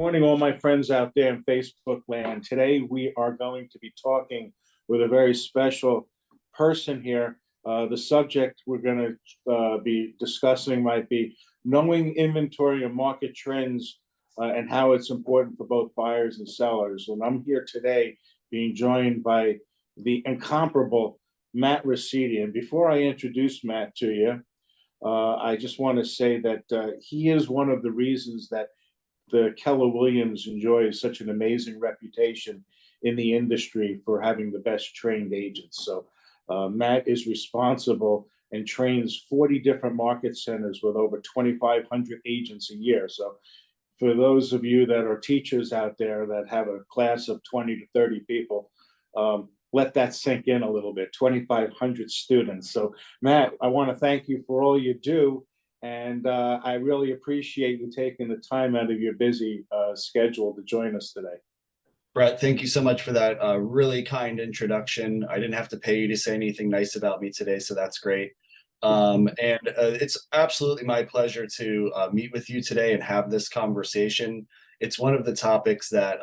morning, all my friends out there in Facebook land. Today, we are going to be talking with a very special person here. The subject we're going to be discussing might be knowing inventory and market trends and how it's important for both buyers and sellers. And I'm here today being joined by the incomparable Matt Raciti. And before I introduce Matt to you, I just want to say that he is one of the reasons that the Keller Williams enjoys such an amazing reputation in the industry for having the best trained agents. So Matt is responsible and trains 40 different market centers with over 2,500 agents a year. So for those of you that are teachers out there that have a class of 20 to 30 people, let that sink in a little bit, 2,500 students. So Matt, I want to thank you for all you do. And I really appreciate you taking the time out of your busy schedule to join us today. Brett, thank you so much for that really kind introduction. I didn't have to pay you to say anything nice about me today, so that's great. It's absolutely my pleasure to meet with you today and have this conversation. It's one of the topics that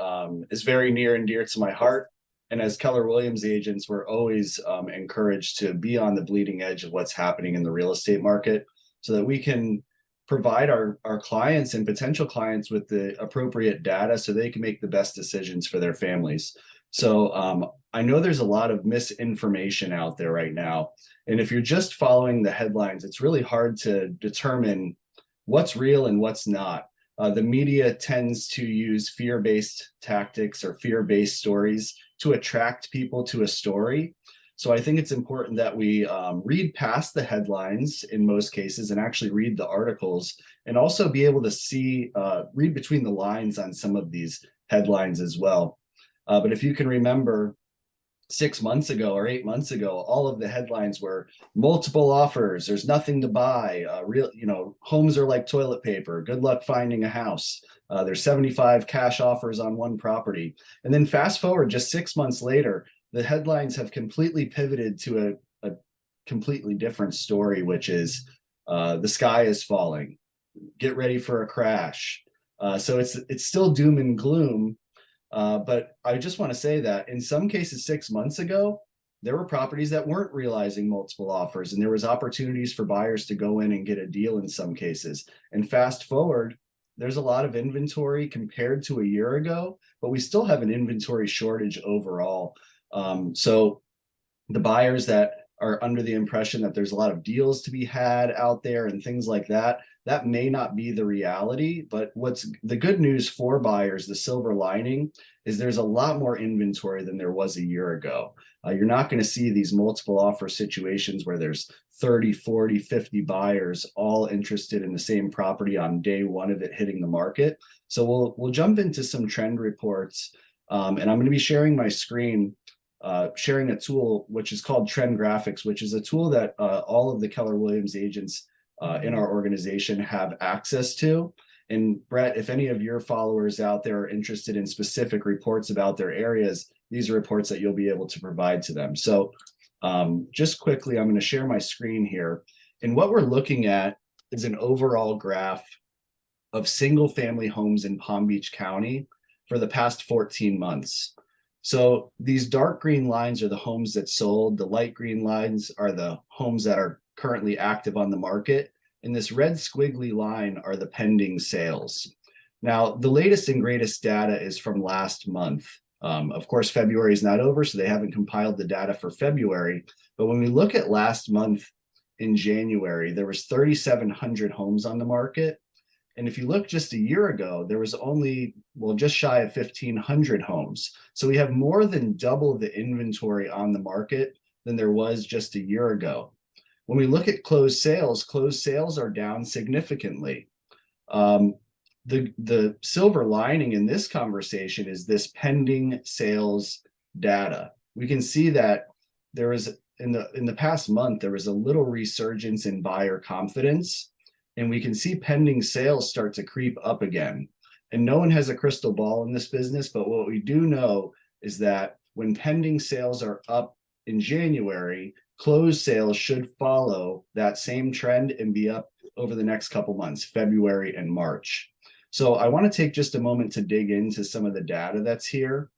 is very near and dear to my heart. And as Keller Williams agents, we're always encouraged to be on the bleeding edge of what's happening in the real estate market, so that we can provide our clients and potential clients with the appropriate data so they can make the best decisions for their families. So I know there's a lot of misinformation out there right now. And if you're just following the headlines, it's really hard to determine what's real and what's not. The media tends to use fear-based tactics or fear-based stories to attract people to a story. So I think it's important that we read past the headlines in most cases and actually read the articles, and also be able to see, read between the lines on some of these headlines as well. But if you can remember 6 months ago or 8 months ago, all of the headlines were multiple offers, there's nothing to buy, homes are like toilet paper, good luck finding a house. There's 75 cash offers on one property. And then fast forward just 6 months later, the headlines have completely pivoted to a completely different story, which is the sky is falling, get ready for a crash. So it's still doom and gloom. But I just want to say that in some cases 6 months ago, there were properties that weren't realizing multiple offers, and there was opportunities for buyers to go in and get a deal in some cases. And fast forward, there's a lot of inventory compared to a year ago, but we still have an inventory shortage overall. So the buyers that are under the impression that there's a lot of deals to be had out there and things like that, that may not be the reality. But what's the good news for buyers, the silver lining, is there's a lot more inventory than there was a year ago. You're not going to see these multiple offer situations where there's 30, 40, 50 buyers all interested in the same property on day one of it hitting the market. So we'll jump into some trend reports, and I'm going to be sharing my screen, sharing a tool which is called Trend Graphics, which is a tool that all of the Keller Williams agents in our organization have access to. And Brett, if any of your followers out there are interested in specific reports about their areas, these are reports that you'll be able to provide to them. So just quickly, I'm going to share my screen here. And what we're looking at is an overall graph of single family homes in Palm Beach County for the past 14 months. So these dark green lines are the homes that sold. The light green lines are the homes that are currently active on the market. And this red squiggly line are the pending sales. Now, the latest and greatest data is from last month. Of course, February is not over, so they haven't compiled the data for February. But when we look at last month in January, there was 3,700 homes on the market. And if you look just a year ago, there was only, just shy of 1,500 homes. So we have more than double the inventory on the market than there was just a year ago. When we look at closed sales are down significantly. The silver lining in this conversation is this pending sales data. We can see that there is, in the past month, there was a little resurgence in buyer confidence. And we can see pending sales start to creep up again. And no one has a crystal ball in this business, but what we do know is that when pending sales are up in January, closed sales should follow that same trend and be up over the next couple months, February and March. So I want to take just a moment to dig into some of the data that's here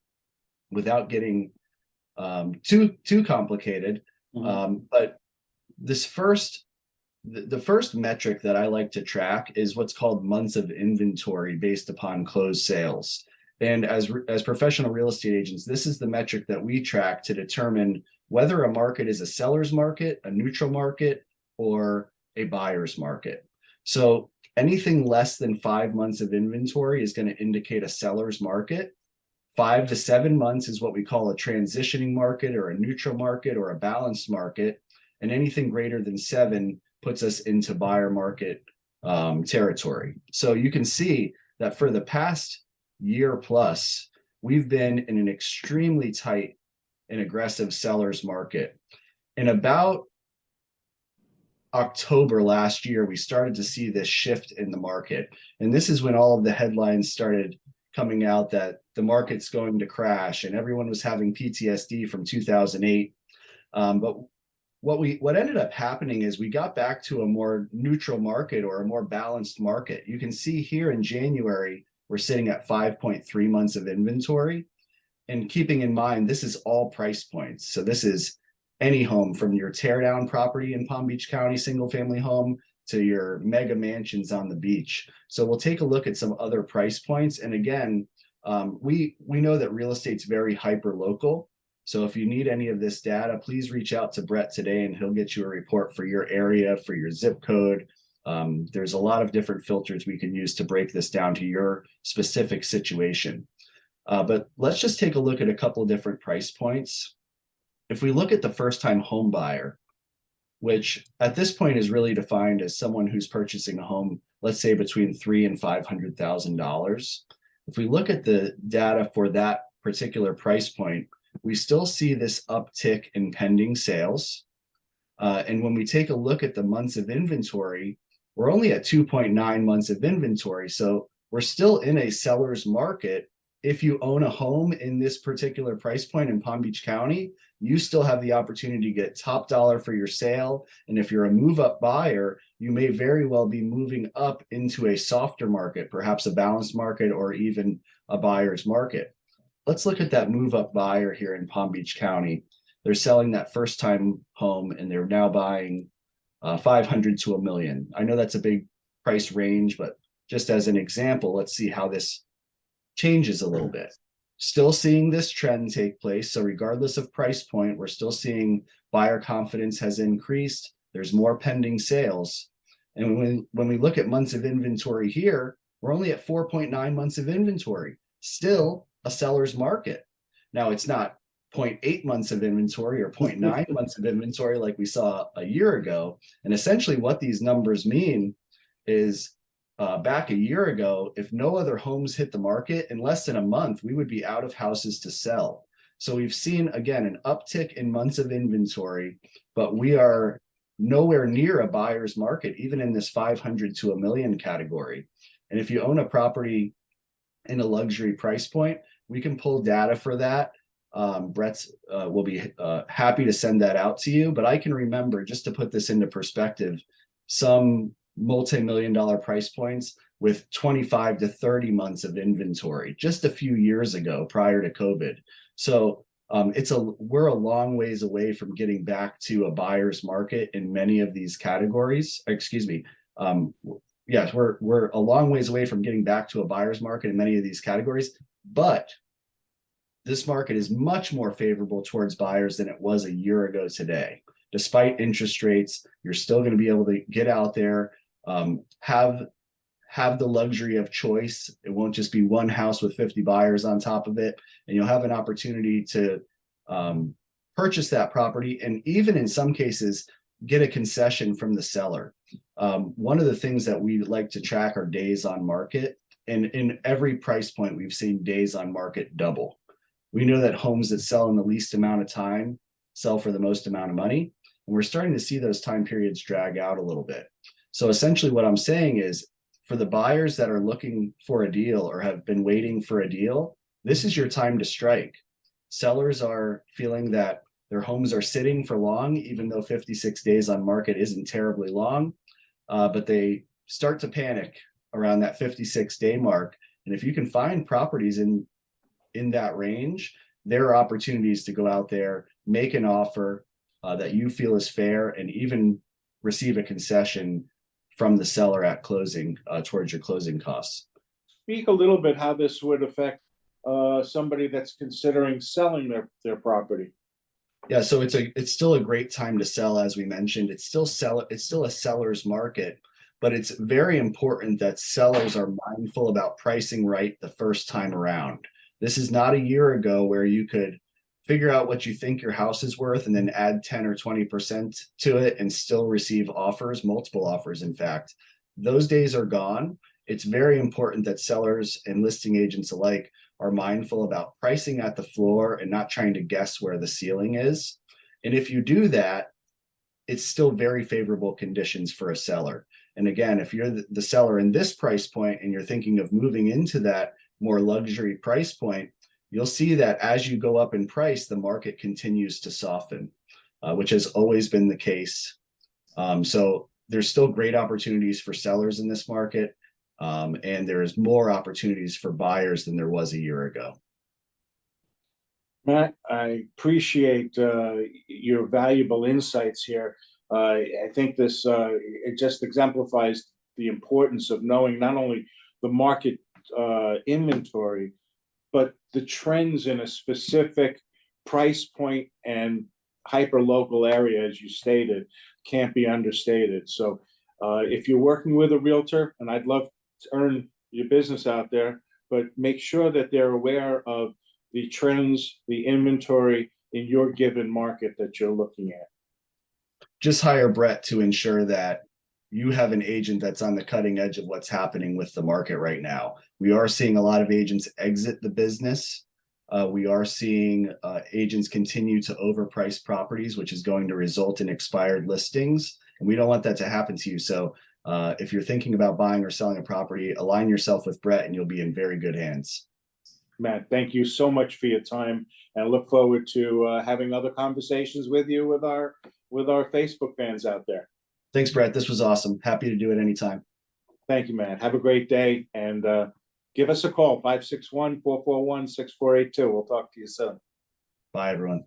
without getting too complicated. But this the first metric that I like to track is what's called months of inventory based upon closed sales. And as professional real estate agents, this is the metric that we track to determine whether a market is a seller's market, a neutral market, or a buyer's market. So anything less than 5 months of inventory is going to indicate a seller's market. 5 to 7 months is what we call a transitioning market or a neutral market or a balanced market. And anything greater than 7 puts us into buyer market territory. So you can see that for the past year plus, we've been in an extremely tight and aggressive seller's market. In about October last year, we started to see this shift in the market. And this is when all of the headlines started coming out that the market's going to crash and everyone was having PTSD from 2008. But what ended up happening is we got back to a more neutral market or a more balanced market. You can see here in January, we're sitting at 5.3 months of inventory. And keeping in mind, this is all price points. So this is any home from your teardown property in Palm Beach County, single family home, to your mega mansions on the beach. So we'll take a look at some other price points. And again, we know that real estate's very hyper local. So if you need any of this data, please reach out to Brett today and he'll get you a report for your area, for your zip code. There's a lot of different filters we can use to break this down to your specific situation. But let's just take a look at a couple of different price points. If we look at the first-time home buyer, which at this point is really defined as someone who's purchasing a home, let's say between $300,000 and $500,000. If we look at the data for that particular price point, we still see this uptick in pending sales. And when we take a look at the months of inventory, we're only at 2.9 months of inventory. So we're still in a seller's market. If you own a home in this particular price point in Palm Beach County, you still have the opportunity to get top dollar for your sale. And if you're a move-up buyer, you may very well be moving up into a softer market, perhaps a balanced market or even a buyer's market. Let's look at that move-up buyer here in Palm Beach County. They're selling that first-time home and they're now buying 500 to $1 million. I know that's a big price range, but just as an example, let's see how this changes a little bit. Still seeing this trend take place. So regardless of price point, we're still seeing buyer confidence has increased. There's more pending sales. And when we look at months of inventory here, we're only at 4.9 months of inventory, still a seller's market. Now it's not 0.8 months of inventory or 0.9 months of inventory like we saw a year ago. And essentially what these numbers mean is back a year ago, if no other homes hit the market, in less than a month, we would be out of houses to sell. So we've seen, again, an uptick in months of inventory, but we are nowhere near a buyer's market, even in this 500 to $1 million category. And if you own a property in a luxury price point, we can pull data for that. Brett's will be happy to send that out to you, but I can remember, just to put this into perspective, some multi-million-dollar price points with 25 to 30 months of inventory just a few years ago prior to COVID. So we're a long ways away from getting back to a buyer's market in many of these categories. Excuse me. Yes, we're a long ways away from getting back to a buyer's market in many of these categories, but this market is much more favorable towards buyers than it was a year ago today. Despite interest rates, you're still going to be able to get out there, have the luxury of choice. It won't just be one house with 50 buyers on top of it, and you'll have an opportunity to purchase that property, and even in some cases, get a concession from the seller. One of the things that we like to track are days on market, and in every price point, we've seen days on market double. We know that homes that sell in the least amount of time sell for the most amount of money, and we're starting to see those time periods drag out a little bit. So essentially what I'm saying is, for the buyers that are looking for a deal or have been waiting for a deal, this is your time to strike. Sellers are feeling that their homes are sitting for long, even though 56 days on market isn't terribly long, but they start to panic around that 56-day mark. And if you can find properties in that range, there are opportunities to go out there, make an offer that you feel is fair, and even receive a concession from the seller at closing towards your closing costs. Speak a little bit how this would affect somebody that's considering selling their property. Yeah, so it's still a great time to sell, as we mentioned. It's still a seller's market, but it's very important that sellers are mindful about pricing right the first time around. This is not a year ago where you could figure out what you think your house is worth and then add 10 or 20% to it and still receive offers, multiple offers, in fact. Those days are gone. It's very important that sellers and listing agents alike are mindful about pricing at the floor and not trying to guess where the ceiling is. And if you do that, it's still very favorable conditions for a seller. And again, if you're the seller in this price point and you're thinking of moving into that more luxury price point, you'll see that as you go up in price, the market continues to soften, which has always been the case. So there's still great opportunities for sellers in this market. And there's more opportunities for buyers than there was a year ago. Matt, I appreciate your valuable insights here. I think this it just exemplifies the importance of knowing not only the market inventory, but the trends in a specific price point and hyper local area, as you stated, can't be understated. So if you're working with a realtor, and I'd love to earn your business out there, but make sure that they're aware of the trends, the inventory in your given market that you're looking at. Just hire Brett to ensure that you have an agent that's on the cutting edge of what's happening with the market right now. We are seeing a lot of agents exit the business. We are seeing agents continue to overprice properties, which is going to result in expired listings. And we don't want that to happen to you. So if you're thinking about buying or selling a property, align yourself with Brett and you'll be in very good hands. Matt, thank you so much for your time, and I look forward to having other conversations with you with our Facebook fans out there. Thanks, Brett. This was awesome. Happy to do it anytime. Thank you, Matt. Have a great day, and give us a call, 561-441-6482. We'll talk to you soon. Bye, everyone.